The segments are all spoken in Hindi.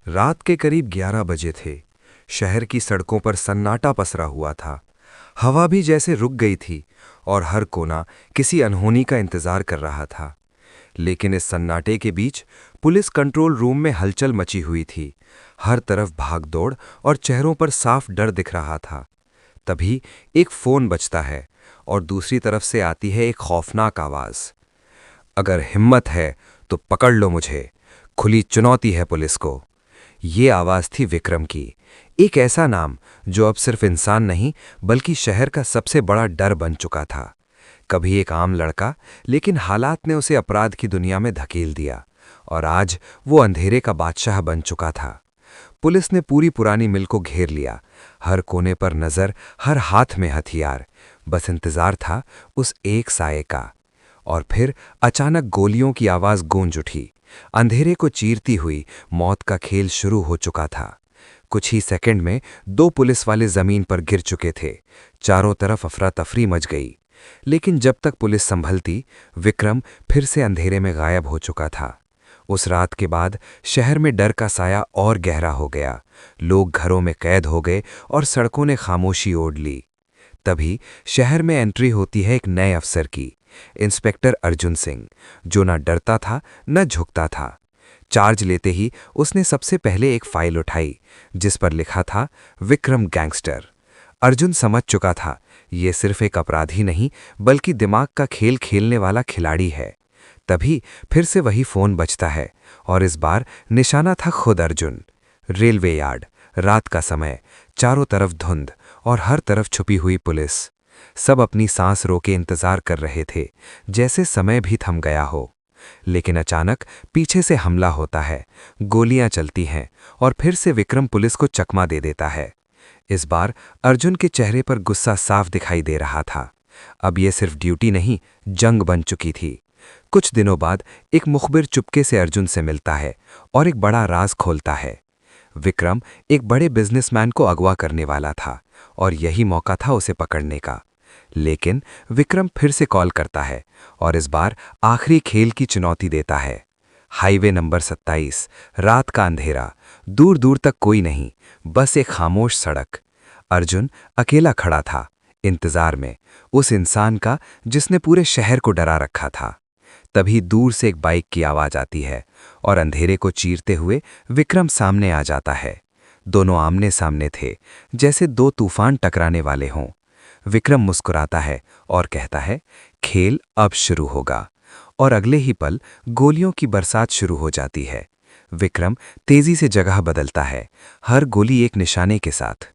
रात के करीब 11 बजे थे। शहर की सड़कों पर सन्नाटा पसरा हुआ था। हवा भी जैसे रुक गई थी और हर कोना किसी अनहोनी का इंतजार कर रहा था। लेकिन इस सन्नाटे के बीच पुलिस कंट्रोल रूम में हलचल मची हुई थी। हर तरफ भागदौड़ और चेहरों पर साफ डर दिख रहा था। तभी एक फोन बजता है और दूसरी तरफ से आती है एक खौफनाक आवाज। अगर हिम्मत है तो पकड़ लो मुझे, खुली चुनौती है पुलिस को। ये आवाज थी विक्रम की। एक ऐसा नाम जो अब सिर्फ इंसान नहीं बल्कि शहर का सबसे बड़ा डर बन चुका था। कभी एक आम लड़का, लेकिन हालात ने उसे अपराध की दुनिया में धकेल दिया और आज वो अंधेरे का बादशाह बन चुका था। पुलिस ने पूरी पुरानी मिल को घेर लिया। हर कोने पर नजर, हर हाथ में हथियार। बस इंतजार था उस एक साये का। और फिर अचानक गोलियों की आवाज गूंज उठी। अंधेरे को चीरती हुई मौत का खेल शुरू हो चुका था। कुछ ही सेकंड में दो पुलिस वाले जमीन पर गिर चुके थे। चारों तरफ अफरा तफरी मच गई। लेकिन जब तक पुलिस संभलती, विक्रम फिर से अंधेरे में गायब हो चुका था। उस रात के बाद शहर में डर का साया और गहरा हो गया। लोग घरों में कैद हो गए और सड़कों ने खामोशी ओढ़ ली। तभी शहर में एंट्री होती है एक नए अफसर की, इंस्पेक्टर अर्जुन सिंह, जो न डरता था न झुकता था। चार्ज लेते ही उसने सबसे पहले एक फाइल उठाई जिस पर लिखा था विक्रम गैंगस्टर। अर्जुन समझ चुका था ये सिर्फ एक अपराधी नहीं बल्कि दिमाग का खेल खेलने वाला खिलाड़ी है। तभी फिर से वही फोन बजता है और इस बार निशाना था खुद अर्जुन। रेलवे यार्ड, रात का समय, चारों तरफ धुंध और हर तरफ छुपी हुई पुलिस। सब अपनी सांस रोके इंतजार कर रहे थे, जैसे समय भी थम गया हो। लेकिन अचानक पीछे से हमला होता है। गोलियां चलती हैं और फिर से विक्रम पुलिस को चकमा दे देता है। इस बार अर्जुन के चेहरे पर गुस्सा साफ दिखाई दे रहा था। अब यह सिर्फ ड्यूटी नहीं, जंग बन चुकी थी। कुछ दिनों बाद एक मुखबिर चुपके से अर्जुन से मिलता है और एक बड़ा राज खोलता है। विक्रम एक बड़े बिजनेसमैन को अगवा करने वाला था और यही मौका था उसे पकड़ने का। लेकिन विक्रम फिर से कॉल करता है और इस बार आखिरी खेल की चुनौती देता है। हाईवे नंबर 27, रात का अंधेरा, दूर दूर तक कोई नहीं, बस एक खामोश सड़क। अर्जुन अकेला खड़ा था, इंतजार में, उस इंसान का जिसने पूरे शहर को डरा रखा था। तभी दूर से एक बाइक की आवाज आती है और अंधेरे को चीरते हुए विक्रम सामने आ जाता है। दोनों आमने सामने थे, जैसे दो तूफान टकराने वाले हों। विक्रम मुस्कुराता है और कहता है, खेल अब शुरू होगा। और अगले ही पल गोलियों की बरसात शुरू हो जाती है। विक्रम तेजी से जगह बदलता है, हर गोली एक निशाने के साथ।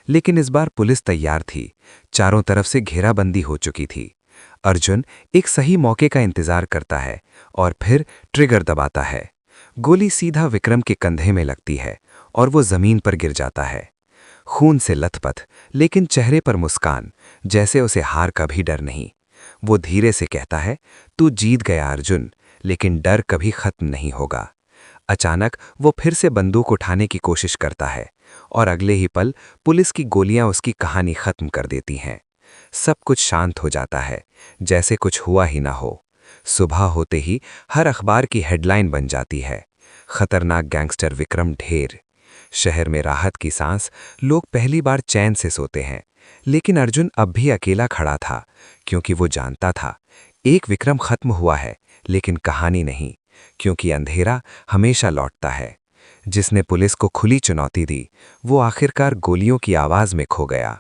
लेकिन इस बार पुलिस तैयार थी। चारों तरफ से घेराबंदी हो चुकी थी। अर्जुन एक सही मौके का इंतजार करता है और फिर ट्रिगर दबाता है। गोली सीधा विक्रम के कंधे में लगती है और वो जमीन पर गिर जाता है। खून से लथपथ, लेकिन चेहरे पर मुस्कान, जैसे उसे हार का भी डर नहीं। वो धीरे से कहता है, तू जीत गया अर्जुन, लेकिन डर कभी खत्म नहीं होगा। अचानक वो फिर से बंदूक उठाने की कोशिश करता है और अगले ही पल पुलिस की गोलियां उसकी कहानी खत्म कर देती हैं। सब कुछ शांत हो जाता है, जैसे कुछ हुआ ही ना हो। सुबह होते ही हर अखबार की हेडलाइन बन जाती है, खतरनाक गैंगस्टर विक्रम ढेर। शहर में राहत की सांस, लोग पहली बार चैन से सोते हैं। लेकिन अर्जुन अब भी अकेला खड़ा था, क्योंकि वो जानता था एक विक्रम खत्म हुआ है, लेकिन कहानी नहीं, क्योंकि अंधेरा हमेशा लौटता है। जिसने पुलिस को खुली चुनौती दी, वो आखिरकार गोलियों की आवाज में खो गया।